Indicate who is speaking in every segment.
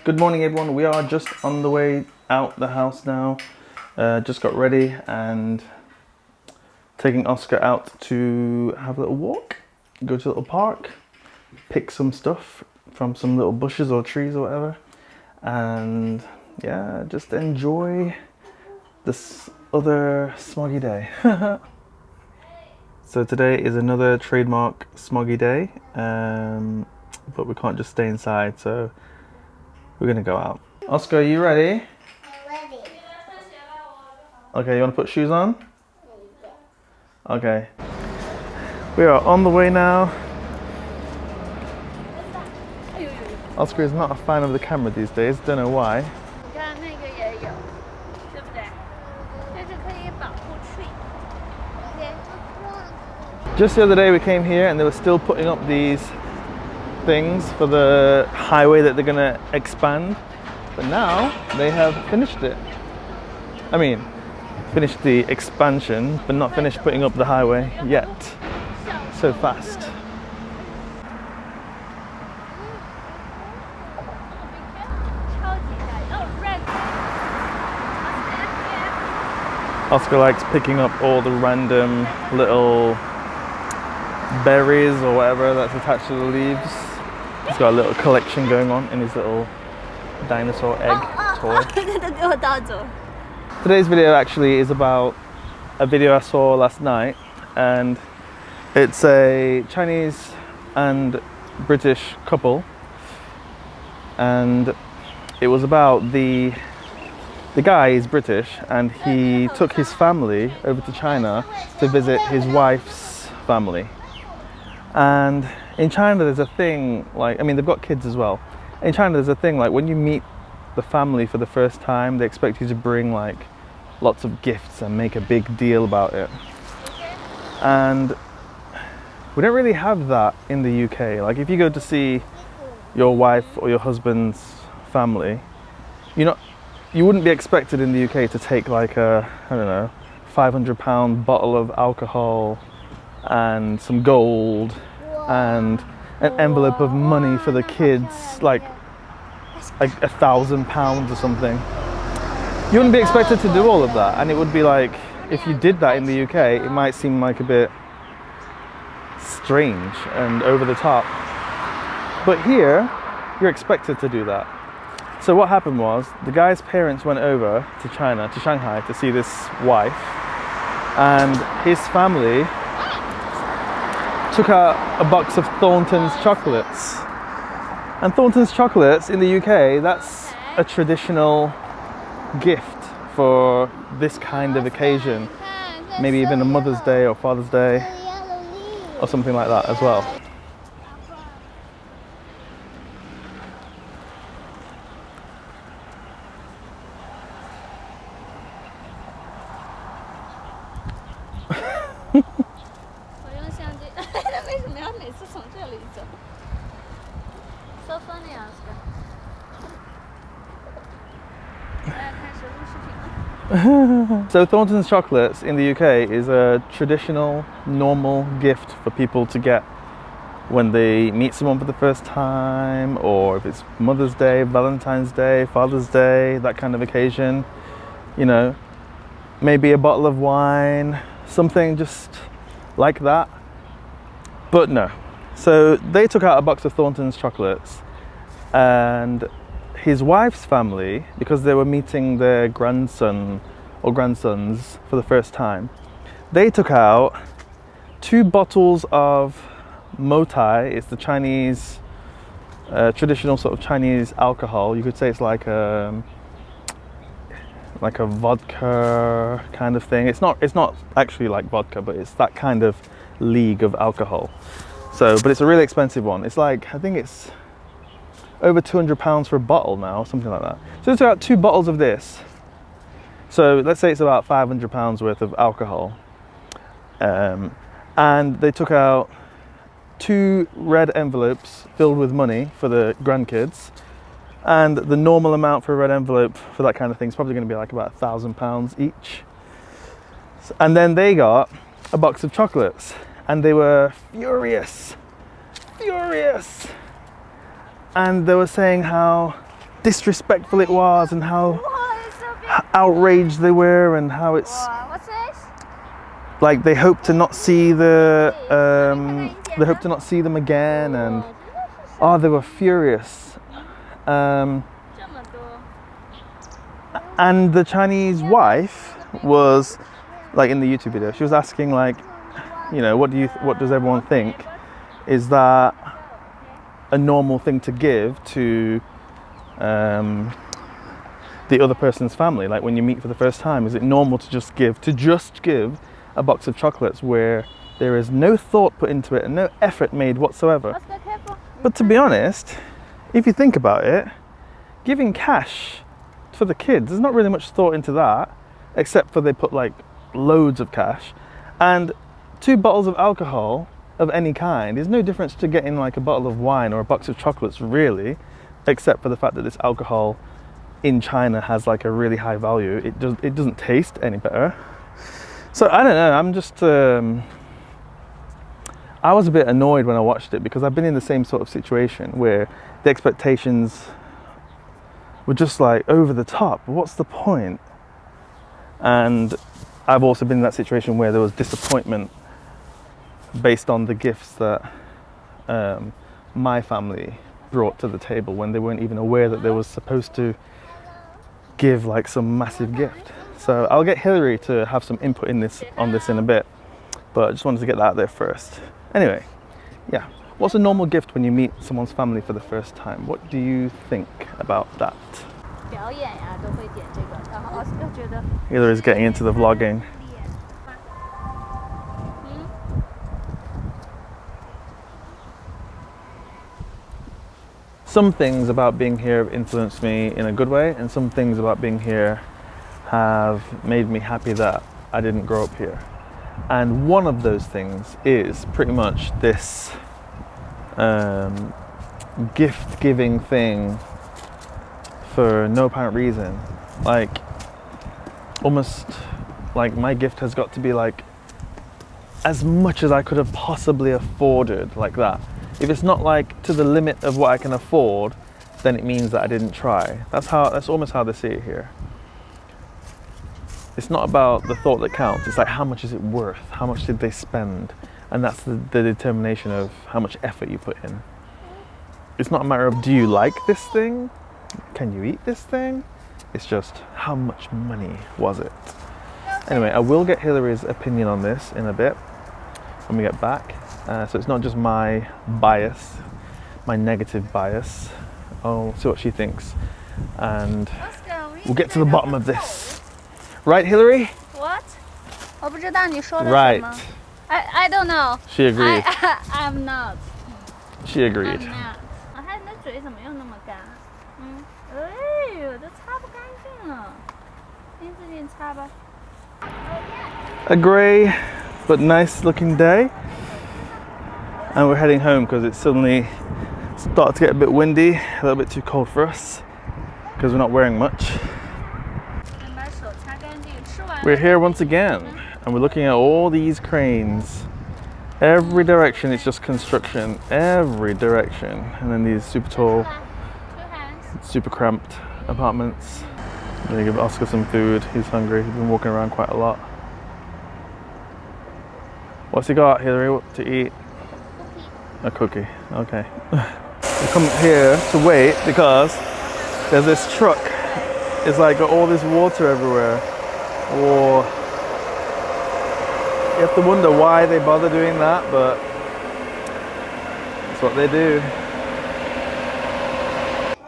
Speaker 1: Good morning everyone, we are just on the way out the house now. Just got ready and taking Oscar out to have a little walk, go to a little park, pick some stuff from some little bushes or trees or whatever, and yeah, just enjoy this other smoggy day. So today is another trademark smoggy day, but we can't just stay inside, so we're gonna go out. Oscar, are you ready?
Speaker 2: I'm ready.
Speaker 1: Okay, you want to put shoes on? Okay. We are on the way now. Oscar is not a fan of the camera these days, don't know why. Just the other day we came here and they were still putting up these things for the highway that they're gonna expand, but now they have finished it. I mean, finished the expansion, but not finished putting up the highway yet. So fast. Oscar likes picking up all the random little berries or whatever that's attached to the leaves. He's got a little collection going on in his little dinosaur egg toy. Today's video actually is about a video I saw last night, and it's a Chinese and British couple, and it was about the guy is British and he took his family over to China to visit his wife's family. And in China there's a thing, like, I mean they've got kids as well. In China there's a thing like when you meet the family for the first time, they expect you to bring like lots of gifts and make a big deal about it. And we don't really have that in the UK. Like if you go to see your wife or your husband's family, you wouldn't be expected in the UK to take like a, I don't know, £500 bottle of alcohol and some gold and an envelope of money for the kids, like £1,000 or something. You wouldn't be expected to do all of that, and it would be like, if you did that in the UK, it might seem like a bit strange and over the top. But here, you're expected to do that. So what happened was, the guy's parents went over to China, to Shanghai, to see this wife, and his family took out a box of Thornton's chocolates. And Thornton's chocolates in the UK, that's a traditional gift for this kind of occasion. Maybe even a Mother's Day or Father's Day or something like that as well.
Speaker 2: So funny, Oscar.
Speaker 1: So Thornton's chocolates in the UK is a traditional, normal gift for people to get when they meet someone for the first time, or if it's Mother's Day, Valentine's Day, Father's Day, that kind of occasion. You know, maybe a bottle of wine, something just like that. But no. So they took out a box of Thornton's chocolates, and his wife's family, because they were meeting their grandson or grandsons for the first time, they took out 2 bottles of Motai. It's the Chinese, traditional sort of Chinese alcohol. You could say it's like a vodka kind of thing. It's not actually like vodka, but it's that kind of league of alcohol. So, but it's a really expensive one. It's like, I think it's over £200 for a bottle now, something like that. So it's about 2 bottles of this. So let's say it's about £500 worth of alcohol. And they took out 2 red envelopes filled with money for the grandkids. And the normal amount for a red envelope for that kind of thing is probably going to be like about £1,000 each. And then they got a box of chocolates, and they were furious. And they were saying how disrespectful it was, and how
Speaker 2: Whoa, it's so big.
Speaker 1: outraged they were, and how it's
Speaker 2: Wow, what's this?
Speaker 1: like they hope to not see they hope to not see them again, and oh, they were furious. And the Chinese wife was like in the YouTube video. She was asking like, you know, what does everyone think? Is that a normal thing to give to the other person's family? Like when you meet for the first time, is it normal to just give a box of chocolates where there is no thought put into it and no effort made whatsoever? But to be honest, if you think about it, giving cash for the kids, there's not really much thought into that, except for they put like loads of cash. And 2 bottles of alcohol of any kind is no difference to getting like a bottle of wine or a box of chocolates, really, except for the fact that this alcohol in China has like a really high value. It doesn't taste any better. So I don't know, I'm just I was a bit annoyed when I watched it, because I've been in the same sort of situation where the expectations were just like over the top. What's the point? And I've also been in that situation where there was disappointment based on the gifts that my family brought to the table, when they weren't even aware that they was supposed to give like some massive gift. So I'll get Hillary to have some input on this in a bit, but I just wanted to get that out there first. Anyway, yeah, what's a normal gift when you meet someone's family for the first time? What do you think about that? Hillary's getting into the vlogging. Some things about being here have influenced me in a good way, and some things about being here have made me happy that I didn't grow up here. And one of those things is pretty much this gift giving thing for no apparent reason. Like, almost like my gift has got to be like as much as I could have possibly afforded, like that. If it's not like to the limit of what I can afford, then it means that I didn't try. That's almost how they see it here. It's not about the thought that counts. It's like, how much is it worth? How much did they spend? And that's the determination of how much effort you put in. It's not a matter of, do you like this thing? Can you eat this thing? It's just, how much money was it? Anyway, I will get Hillary's opinion on this in a bit when we get back. So it's not just my bias, my negative bias. I'll see what she thinks, and we'll get to the bottom of this. Right, Hillary?
Speaker 2: What? 我不知道你说的什么。
Speaker 1: Right.
Speaker 2: I don't know.
Speaker 1: She agreed.
Speaker 2: I'm not.
Speaker 1: She agreed.
Speaker 2: I'm not. 我看你的嘴怎么又那么干？哎呦，都擦不干净了。你自己擦吧。
Speaker 1: A grey but nice looking day, and we're heading home because it's suddenly started to get a bit windy, a little bit too cold for us because we're not wearing much. We're here once again, and we're looking at all these cranes. Every direction it's just construction, every direction. And then these super tall, super cramped apartments. I'm gonna give Oscar some food, he's hungry, he's been walking around quite a lot. What's he got, Hillary, what to eat? A cookie, okay. We come here to wait because there's this truck. It's like got all this water everywhere. Or you have to wonder why they bother doing that, but that's what they do.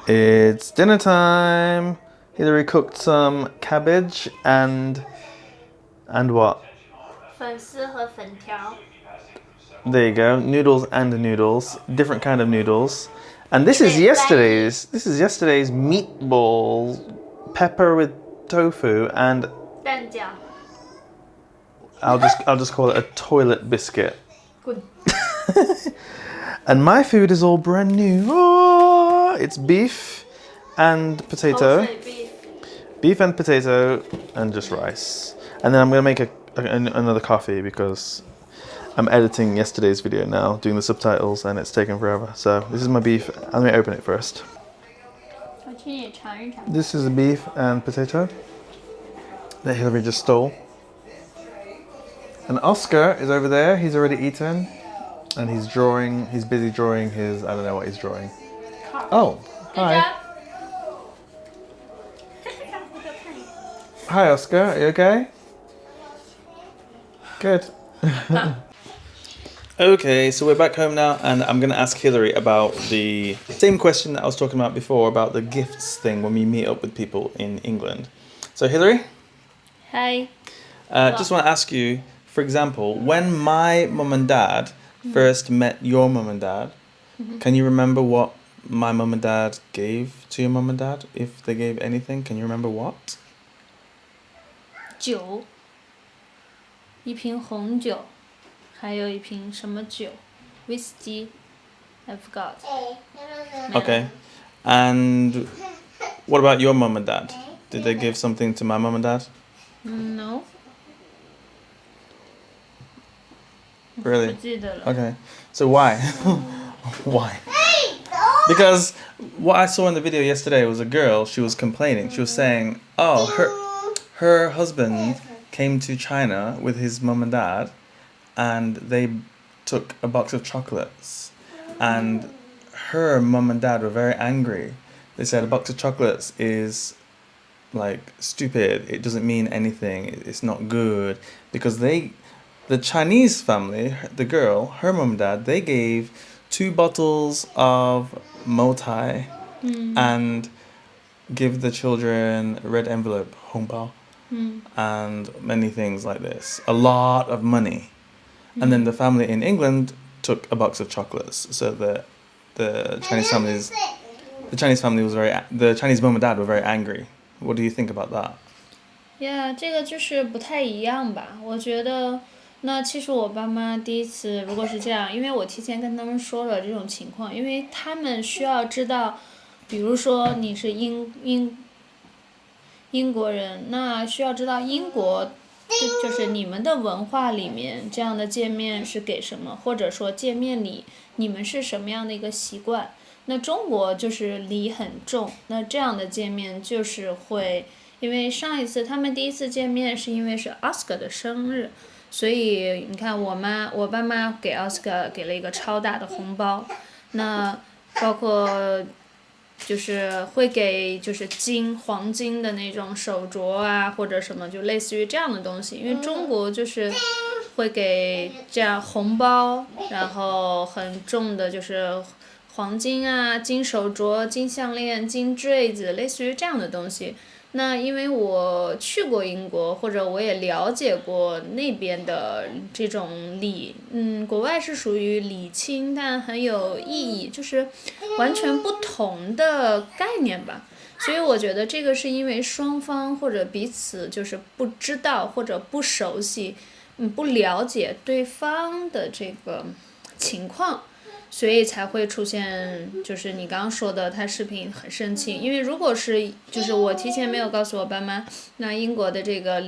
Speaker 1: It's dinner time. Hillary cooked some cabbage and what?
Speaker 2: 粉丝和粉条.
Speaker 1: There you go, noodles and noodles, different kind of noodles. And this is yesterday's meatballs, pepper with tofu, and
Speaker 2: 蛋饺.
Speaker 1: I'll just call it a toilet biscuit.
Speaker 2: Good.
Speaker 1: And my food is all brand new. Oh, it's beef and potato. Beef and potato and just rice. And then I'm gonna make another coffee because I'm editing yesterday's video now, doing the subtitles, and it's taken forever. So this is my beef. Let me open it first.
Speaker 2: 亲也尝一尝。
Speaker 1: This is beef and potato that Hillary just stole. And Oscar is over there. He's already eaten, and he's drawing. He's busy drawing his. I don't know what he's drawing. Oh, hi. Hi, Oscar. Are you okay? Good. Okay, so we're back home now, and I'm going to ask Hillary about the same question that I was talking about before about the gifts thing when we meet up with people in England. So, Hillary,
Speaker 2: Hi.
Speaker 1: just want to ask you, for example, when my mum and dad first met your mum and dad, can you remember what my mum and dad gave to your mum and dad? If they gave anything, can you remember what?
Speaker 2: 酒，一瓶红酒，还有一瓶什么酒 ？Whiskey. I forgot.
Speaker 1: Okay. And what about your mum and dad? Did they give something to my mum and dad?
Speaker 2: No.
Speaker 1: Really?
Speaker 2: 不记得了。
Speaker 1: Okay. So why? Why? Because what I saw in the video yesterday was a girl, she was complaining. She was saying, oh, her husband came to China with his mum and dad, and they took a box of chocolates. And her mum and dad were very angry. They said a box of chocolates is like stupid. It doesn't mean anything. It's not good. Because the Chinese family, the girl, her mum and dad, they gave 2 bottles of Motai and give the children a red envelope, 红包, and many things like this. A lot of money. And then the family in England took a box of chocolates. So the Chinese family was the Chinese mum and dad were very angry. What do you think about that?
Speaker 2: Yeah, 这个就是不太一样吧？我觉得，那其实我爸妈第一次如果是这样，因为我提前跟他们说了这种情况，因为他们需要知道，比如说你是英国人，那需要知道英国就是你们的文化里面这样的见面是给什么，或者说见面礼你们是什么样的一个习惯。那中国就是礼很重，那这样的见面就是会。因为上一次他们第一次见面是因为是 Oscar 的生日，所以你看我爸妈给 Oscar 给了一个超大的红包，那包括就是会给就是黄金的那种手镯啊或者什么，就类似于这样的东西。因为中国就是会给这样红包，然后很重的就是黄金啊、金手镯、金项链、金坠子，类似于这样的东西。那因为我去过英国，或者我也了解过那边的这种礼，国外是属于礼轻但很有意义，就是完全不同的概念吧。所以我觉得这个是因为双方或者彼此就是不知道或者不熟悉，不了解对方的这个情况。所以才会出现，就是你刚刚说的，他视频很生气。因为如果是，就是我提前没有告诉我爸妈，那英国的这个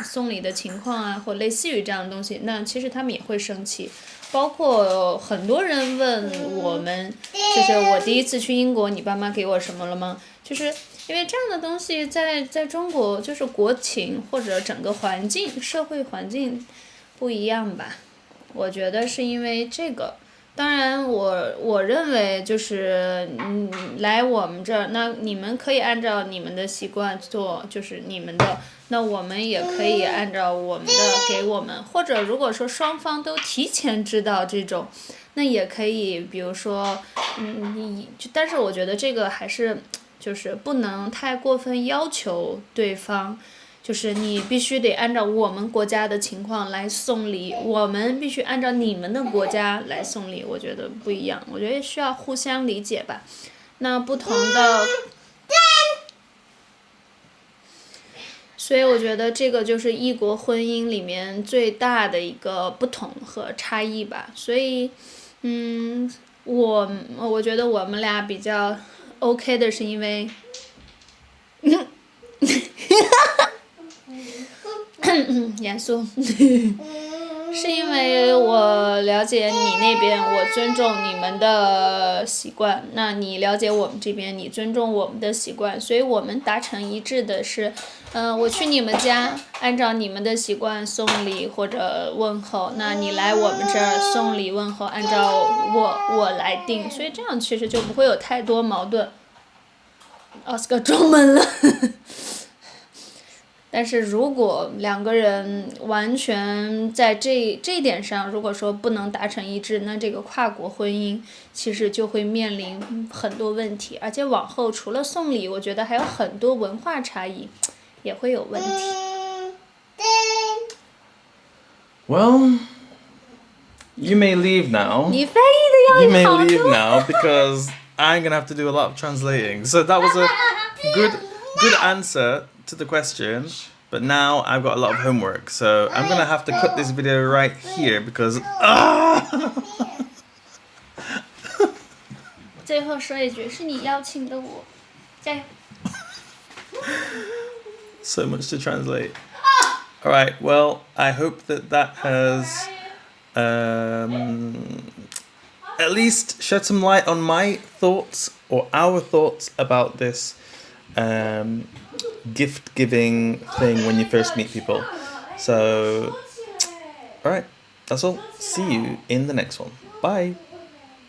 Speaker 2: 送礼的情况啊，或类似于这样的东西，那其实他们也会生气。包括很多人问我们，就是我第一次去英国，你爸妈给我什么了吗？就是因为这样的东西在中国就是国情或者整个环境、社会环境不一样吧。我觉得是因为这个。当然我认为就是来我们这儿，那你们可以按照你们的习惯做，就是你们的，那我们也可以按照我们的给我们，或者如果说双方都提前知道这种，那也可以，比如说但是我觉得这个还是就是不能太过分要求对方。就是你必须得按照我们国家的情况来送礼，我们必须按照你们的国家来送礼，我觉得不一样，我觉得需要互相理解吧。那不同的，所以我觉得这个就是异国婚姻里面最大的一个不同和差异吧。所以，我觉得我们俩比较 OK 的是因为。严肃，是因为我了解你那边，我尊重你们的习惯，那你了解我们这边，你尊重我们的习惯，所以我们达成一致的是，我去你们家，按照你们的习惯送礼或者问候，那你来我们这儿送礼问候，按照我来定，所以这样其实就不会有太多矛盾。奥斯卡中文了。但是如果两个人完全在这一点上，如果说不能达成一致，那这个跨国婚姻其实就会面临很多问题，而且往后除了送礼，我觉得还有很多文化差异也会有问题。
Speaker 1: Well, you may leave now.
Speaker 2: 你翻译的
Speaker 1: You may
Speaker 2: 要好
Speaker 1: leave
Speaker 2: 多。
Speaker 1: now because I'm gonna have to do a lot of translating. So that was a good answer to the question, but now I've got a lot of homework. So I'm gonna have to cut this video right here because
Speaker 2: 最后说一句，是你邀请的我，加油。
Speaker 1: so much to translate. All right. Well, I hope that has at least shed some light on my thoughts or our thoughts about this gift giving thing when you first meet people. So, all right, that's all. See you in the next one. Bye.